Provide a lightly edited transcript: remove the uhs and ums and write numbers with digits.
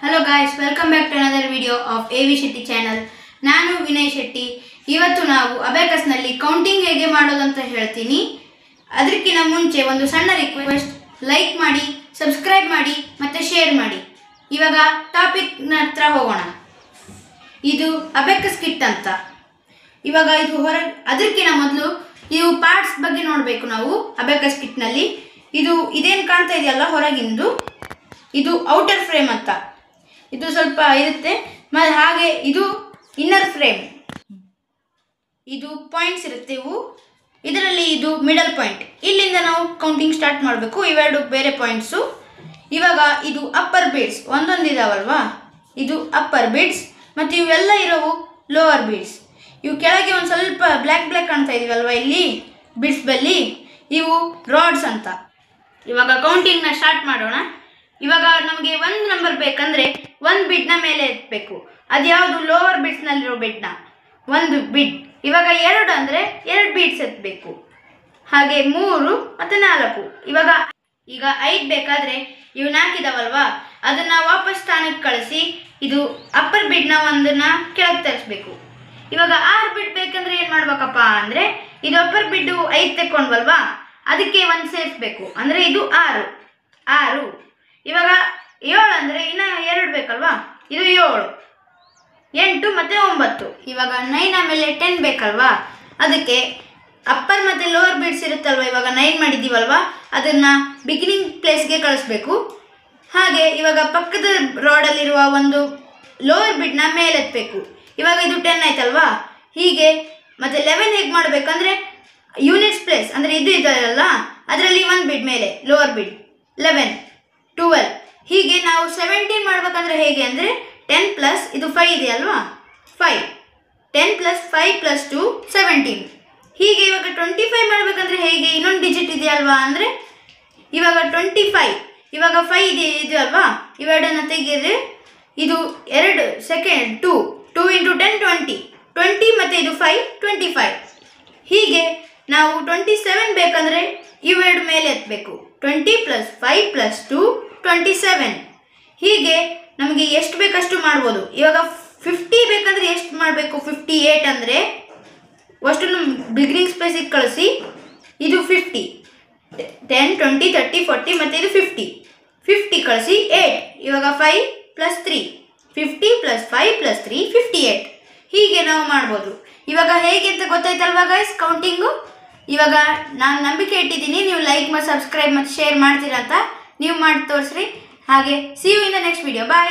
Hello guys, welcome back to another video of AV Shetty channel. ನಾನು ವಿನಯ್ ಶೆಟ್ಟಿ. ಇವತ್ತು ನಾವು ಅಬೆಕಸ್ ನಲ್ಲಿ ಕೌಂಟಿಂಗ್ ಹೇಗೆ ಮಾಡೋದು ಅಂತ ಹೇಳ್ತೀನಿ. ಅದಕ್ಕಿಂತ ಮುಂಚೆ ಒಂದು ಸಣ್ಣ ರಿಕ್ವೆಸ್ಟ್, ಲೈಕ್ ಮಾಡಿ, ಸಬ್ಸ್ಕ್ರೈಬ್ ಮಾಡಿ ಮತ್ತೆ ಶೇರ್ ಮಾಡಿ. ಇವಾಗ ಟಾಪಿಕ್ ಹತ್ರ ಹೋಗೋಣ. ಇದು ಅಬೆಕಸ್ ಕಿಟ್ ಅಂತ. ಇವಾಗ ಇದು ಅದಕ್ಕಿಂತ ಮೊದಲು ಇವು ಪಾರ್ಟ್ಸ್ ಬಗ್ಗೆ ನೋಡಬೇಕು ನಾವು ಅಬೆಕಸ್ ಕಿಟ್ ನಲ್ಲಿ. ಇದೇನು ಕಾಣ್ತಾ ಇದೆಯಲ್ಲ ಹೊರಗಿಂದು, ಇದು ಔಟರ್ ಫ್ರೇಮ್ ಅಂತ. ಇದು ಸ್ವಲ್ಪ ಇರುತ್ತೆ. ಮತ್ತು ಹಾಗೆ ಇದು ಇನ್ನರ್ ಫ್ರೇಮ್. ಇದು ಪಾಯಿಂಟ್ಸ್ ಇರುತ್ತೆ ಇವು. ಇದರಲ್ಲಿ ಇದು ಮಿಡಲ್ ಪಾಯಿಂಟ್. ಇಲ್ಲಿಂದ ನಾವು ಕೌಂಟಿಂಗ್ ಸ್ಟಾರ್ಟ್ ಮಾಡಬೇಕು. ಇವೆರಡು ಬೇರೆ ಪಾಯಿಂಟ್ಸು. ಇವಾಗ ಇದು ಅಪ್ಪರ್ ಬೀಡ್ಸ್ ಒಂದೊಂದಿದಾವಲ್ವಾ, ಇದು ಅಪ್ಪರ್ ಬೀಡ್ಸ್. ಮತ್ತು ಇವೆಲ್ಲ ಇರೋವು ಲೋವರ್ ಬೀಡ್ಸ್. ಇವು ಕೆಳಗೆ ಒಂದು ಸ್ವಲ್ಪ ಬ್ಲ್ಯಾಕ್ ಕಾಣ್ತಾ ಇದೀವಲ್ವಾ ಇಲ್ಲಿ ಬೀಡ್ಸ್ ಬಲ್ಲಿ, ಇವು ರಾಡ್ಸ್ ಅಂತ. ಇವಾಗ ಕೌಂಟಿಂಗ್ನ ಸ್ಟಾರ್ಟ್ ಮಾಡೋಣ. ಇವಾಗ ನಮಗೆ ಒಂದು ನಂಬರ್ ಬೇಕಂದರೆ ಒಂದು ಬಿಡ್ನ ಮೇಲೆ ಎತ್ತಬೇಕು. ಅದು ಯಾವುದು? ಲೋವರ್ ಬೀಡ್ಸ್ನಲ್ಲಿರೋ ಬಿಡ್ನ ಒಂದು ಬಿಡ್. ಇವಾಗ 2 ಅಂದರೆ 2 ಬೀಡ್ಸ್ ಎತ್ತಬೇಕು. ಹಾಗೆ 3 ಮತ್ತು 4. ಈಗ 5 ಬೇಕಾದರೆ ಇವು 4 ಇದಾವಲ್ವಾ, ಅದನ್ನು ವಾಪಸ್ ಸ್ಥಾನಕ್ಕೆ ಕಳಿಸಿ ಇದು ಅಪ್ಪರ್ ಬಿಡ್ನ ಒಂದನ್ನು ಕೆಳಗೆ ತರಿಸ್ಬೇಕು. ಇವಾಗ 6 ಬಿಡ್ ಬೇಕಂದ್ರೆ ಏನು ಮಾಡ್ಬೇಕಪ್ಪ ಅಂದರೆ, ಇದು ಅಪ್ಪರ್ ಬಿಡ್ಡು 5 ತೆಕ್ಕೊಂಡ್ವಲ್ವಾ, ಅದಕ್ಕೆ ಒಂದು ಸೇರಿಸ್ಬೇಕು. ಅಂದರೆ ಇದು 6. ಇವಾಗ 7 ಅಂದರೆ ಇನ್ನು 2 ಬೇಕಲ್ವಾ, ಇದು 7, 8 ಮತ್ತು 9. ಇವಾಗ 9 ಆಮೇಲೆ 10 ಬೇಕಲ್ವಾ, ಅದಕ್ಕೆ ಅಪ್ಪರ್ ಮತ್ತು ಲೋವರ್ ಬೀಡ್ಸ್ ಇರುತ್ತಲ್ವ, ಇವಾಗ 9 ಮಾಡಿದ್ದೀವಲ್ವಾ, ಅದನ್ನು ಬಿಗಿನಿಂಗ್ ಪ್ಲೇಸ್ಗೆ ಕಳಿಸ್ಬೇಕು. ಹಾಗೆ ಇವಾಗ ಪಕ್ಕದ ರಾಡಲ್ಲಿರುವ ಒಂದು ಲೋವರ್ ಬಿಡ್ನ ಮೇಲೆ ಎತ್ತಬೇಕು. ಇವಾಗ ಇದು 10 ಆಯ್ತಲ್ವಾ. ಹೀಗೆ ಮತ್ತು 11 ಹೇಗೆ ಮಾಡಬೇಕಂದ್ರೆ, ಯೂನಿಟ್ಸ್ ಪ್ಲೇಸ್ ಅಂದರೆ ಇದು ಇದೆಯಲ್ಲ, ಅದರಲ್ಲಿ ಒಂದು ಬಿಡ್ ಮೇಲೆ ಲೋವರ್ ಬಿಡ್ 11, 12. ಹೀಗೆ ನಾವು 17 ಮಾಡಬೇಕಂದ್ರೆ ಹೇಗೆ ಅಂದರೆ 10 ಪ್ಲಸ್ ಇದು 5 ಇದೆಯಲ್ವಾ, 5, 10 ಪ್ಲಸ್ 5 ಪ್ಲಸ್ 2 17. ಹೀಗೆ ಇವಾಗ 25 ಮಾಡಬೇಕಂದ್ರೆ ಹೇಗೆ, ಇನ್ನೊಂದು ಡಿಜಿಟ್ ಇದೆಯಲ್ವಾ, ಅಂದರೆ ಇವಾಗ 25. ಇವಾಗ 5 ಇದೆ ಅಲ್ವಾ, ಇವೆರಡನ್ನು ತೆಗೆದ್ರೆ ಇದು 2 ಸೆಕೆಂಡ್ 2 ಇಂಟು 10 20 ಮತ್ತು ಇದು 5 25. ಹೀಗೆ ನಾವು 27 ಬೇಕಂದರೆ ಇವೆರಡು ಮೇಲೆ ಎತ್ತಬೇಕು. 20 ಪ್ಲಸ್ 5 ಪ್ಲಸ್ 2 27. ಹೀಗೆ ನಮಗೆ ಎಷ್ಟು ಬೇಕಷ್ಟು ಮಾಡ್ಬೋದು. ಇವಾಗ 50 ಬೇಕಂದರೆ ಎಷ್ಟು ಮಾಡಬೇಕು? 58 ಅಂದರೆ ಅಷ್ಟನ್ನು ಬಿಗಿನಿಂಗ್ ಸ್ಪೇಸಿಗೆ ಕಳಿಸಿ. ಇದು 50, 10 20 30 40 ಮತ್ತು ಇದು 50 ಕಳಿಸಿ 8. ಇವಾಗ 5 ಪ್ಲಸ್ 3 50 ಪ್ಲಸ್ 5 ಪ್ಲಸ್ 3 58. ಹೀಗೆ ನಾವು ಮಾಡ್ಬೋದು. ಇವಾಗ ಹೇಗೆ ಅಂತ ಗೊತ್ತಾಯ್ತಲ್ವಾ ಗೈಸ್ ಕೌಂಟಿಂಗು. ಇವಾಗ ನಾನು ನಂಬಿಕೆ ಇಟ್ಟಿದ್ದೀನಿ, ನೀವು ಲೈಕ್ ಮತ್ತು ಸಬ್ಸ್ಕ್ರೈಬ್ ಮತ್ತು ಶೇರ್ ಮಾಡ್ತೀರಾ ಅಂತ. ನೀವು ಮಾಡಿ ತೋರಿಸ್ರಿ. ಹಾಗೆ see you in the next video. Bye.